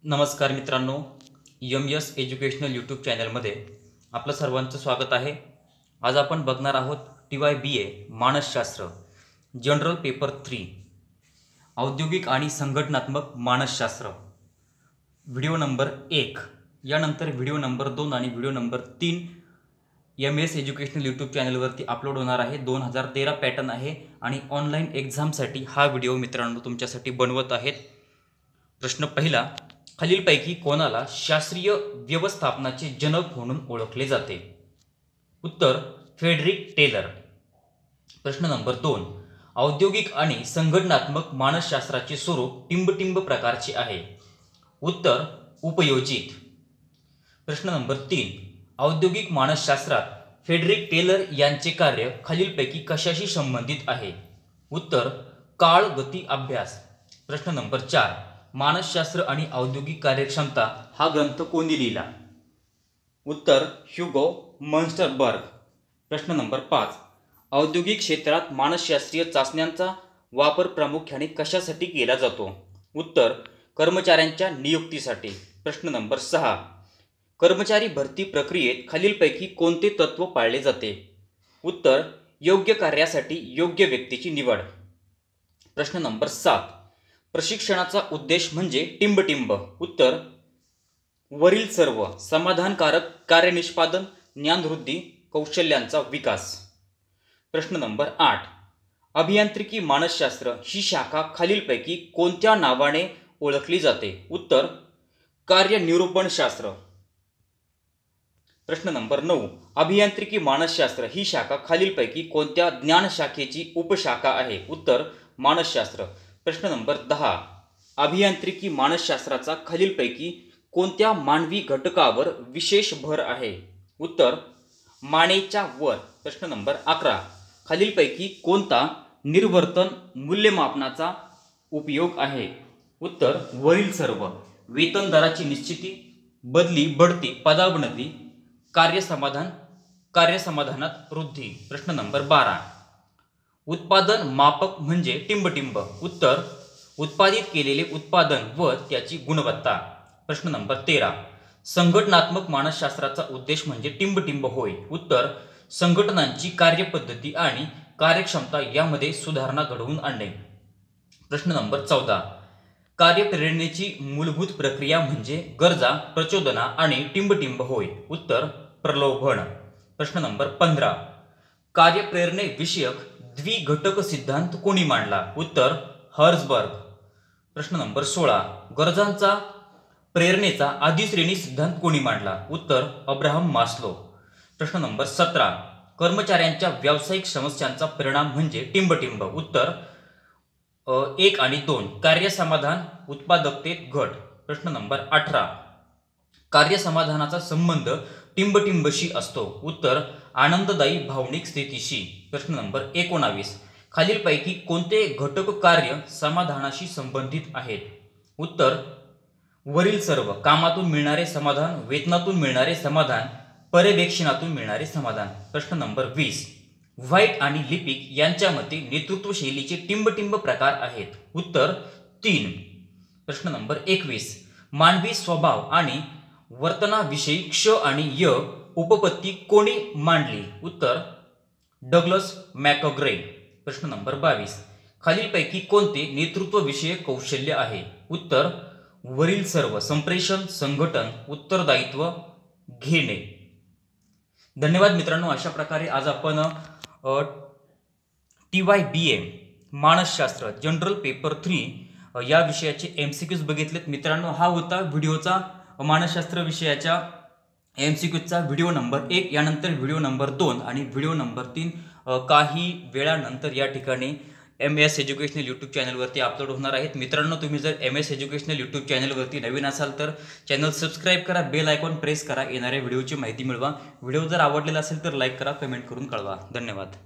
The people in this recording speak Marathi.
नमस्कार मित्रांनो, एस एज्युकेशनल यूट्यूब चॅनलमध्ये आपलं सर्वांचं स्वागत आहे। आज आपण बघणार आहोत TYBA मानसशास्त्र जनरल पेपर 3 औद्योगिक आणि संघटनात्मक मानसशास्त्र व्हिडिओ नंबर 1। यानंतर व्हिडिओ नंबर 2 आणि video number 3 MS educational YouTube चॅनलवरती अपलोड होणार आहे। 2013 पॅटर्न आहे आणि ऑनलाईन एक्झामसाठी हा व्हिडिओ मित्रांनो तुमच्यासाठी बनवत आहेत। प्रश्न पहिला, खालीलपैकी कोणाला शास्त्रीय व्यवस्थापनाचे जनक म्हणून ओळखले जाते? उत्तर फ्रेडरिक टेलर। प्रश्न नंबर 2, औद्योगिक आणि संघटनात्मक मानसशास्त्राचे स्वरूप टिंब-टिंब प्रकारचे आहे। उत्तर उपयोजित। प्रश्न नंबर 3, औद्योगिक मानसशास्त्रात फ्रेडरिक टेलर यांचे कार्य खालीलपैकी कशाशी संबंधित आहे? उत्तर काळ गती अभ्यास। प्रश्न नंबर 4, मानसशास्त्र आणि औद्योगिक कार्यक्षमता हा ग्रंथ कोणी लिहिला? उत्तर ह्युगो मन्स्टरबर्ग। प्रश्न नंबर 5, औद्योगिक क्षेत्रात मानसशास्त्रीय चाचण्यांचा वापर प्रामुख्याने कशासाठी केला जातो? उत्तर कर्मचाऱ्यांच्या नियुक्तीसाठी। प्रश्न नंबर 6, कर्मचारी भरती प्रक्रियेत खालीलपैकी कोणते तत्व पाळले जाते? उत्तर योग्य कार्यासाठी योग्य व्यक्तीची निवड। प्रश्न नंबर 7, प्रशिक्षणाचा उद्देश म्हणजे टिंब-टिंब। उत्तर वरील सर्व, समाधानकारक कार्यनिष्पादन, ज्ञानवृद्धी, कौशल्यांचा विकास। प्रश्न नंबर 8, अभियांत्रिकी मानसशास्त्र ही शाखा खालीलपैकी कोणत्या नावाने ओळखली जाते? उत्तर कार्यनिरूपणशास्त्र। प्रश्न नंबर 9, अभियांत्रिकी मानसशास्त्र ही शाखा खालीलपैकी कोणत्या ज्ञानशाखेची उपशाखा आहे? उत्तर मानसशास्त्र। प्रश्न नंबर 10, अभियांत्रिकी मानसशास्त्राचा खालीलपैकी कोणत्या मानवी घटकावर विशेष भर आहे? उत्तर मानेच्या वर। प्रश्न नंबर 11, खालीलपैकी कोणता निर्वर्तन मूल्यमापनाचा उपयोग आहे? उत्तर वरील सर्व, वेतन दराची निश्चिती, बदली बढती पदोन्नती, कार्यसमाधानात वृद्धी। प्रश्न नंबर 12, उत्पादन मापक म्हणजे टिंब-टिंब। उत्तर उत्पादित केलेले उत्पादन व त्याची गुणवत्ता। प्रश्न नंबर 13, संघटनात्मक मानसशास्त्राचा उद्देश म्हणजे टिंब-टिंब होय। उत्तर संघटनांची कार्यपद्धती आणि कार्यक्षमता यामध्ये सुधारणा घडवून आणणे। प्रश्न नंबर 14, कार्यप्रेरणेची मूलभूत प्रक्रिया म्हणजे गरजा, प्रचोदना आणि टिंब-टिंब होय। उत्तर प्रलोभन। प्रश्न नंबर 15, कार्यप्रेरणे विषयक द्विघटक सिद्धांत कोणी मांडला? उत्तर हर्झबर्ग। प्रश्न नंबर 16, गरजांचा प्रेरणेचा अधिश्रेणी सिद्धांत कोणी मांडला? उत्तर अब्राहम मास्लो। प्रश्न नंबर 17, कर्मचाऱ्यांच्या व्यावसायिक समस्यांचा परिणाम म्हणजे टिंब-टिंब। उत्तर 1 आणि 2, कार्यसमाधान उत्पादकतेत घट। प्रश्न नंबर 18, कार्यसमाधानाचा संबंध टिंब-टिंबशी असतो। उत्तर आनंददायी भावनिक स्थितीशी। प्रश्न नंबर 19, खालीलपैकी कोणते घटक कार्य समाधानाशी संबंधित आहेत? उत्तर वरील सर्व, कामातून मिळणारे समाधान, वेतनातून मिळणारे समाधान, पर्यवेक्षणातून मिळणारे समाधान। प्रश्न नंबर 20, व्हाईट आणि लिपिक यांच्या मते नेतृत्व शैलीचे टिंब-टिंब प्रकार आहेत? उत्तर 3। प्रश्न नंबर 21, मानवी स्वभाव आणि वर्तनाविषयी क्ष आणि य उपपत्ती कोणी मांडली? उत्तर डग्लस मॅकग्रे। प्रश्न नंबर 22, खालीलपैकी कोणते नेतृत्वविषयक कौशल्य आहे? उत्तर वरील सर्व, संप्रेषण, संघटन, उत्तरदायित्व घेणे। धन्यवाद मित्रांनो। अशा प्रकारे आज आपण TYBA मानसशास्त्र जनरल पेपर 3 या विषयाचे MCQs बघितलेत मित्रांनो। हा होता व्हिडिओचा मानसशास्त्र विषयाच्या MCQचा व्हिडिओ नंबर 1। यानंतर व्हिडिओ नंबर 2 आणि व्हिडिओ नंबर 3 काही वेळानंतर या ठिकाणी MS एज्युकेशनल यूट्यूब चॅनलवरती अपलोड होणार आहेत। मित्रांनो, तुम्ही जर MS एज्युकेशनल यूट्यूब चॅनलवरती नवीन असाल तर चॅनल सबस्क्राईब करा, बेल आयकॉन प्रेस करा, येणाऱ्या व्हिडिओची माहिती मिळवा। व्हिडिओ जर आवडलेला असेल तर लाईक करा, कमेंट करून कळवा। धन्यवाद।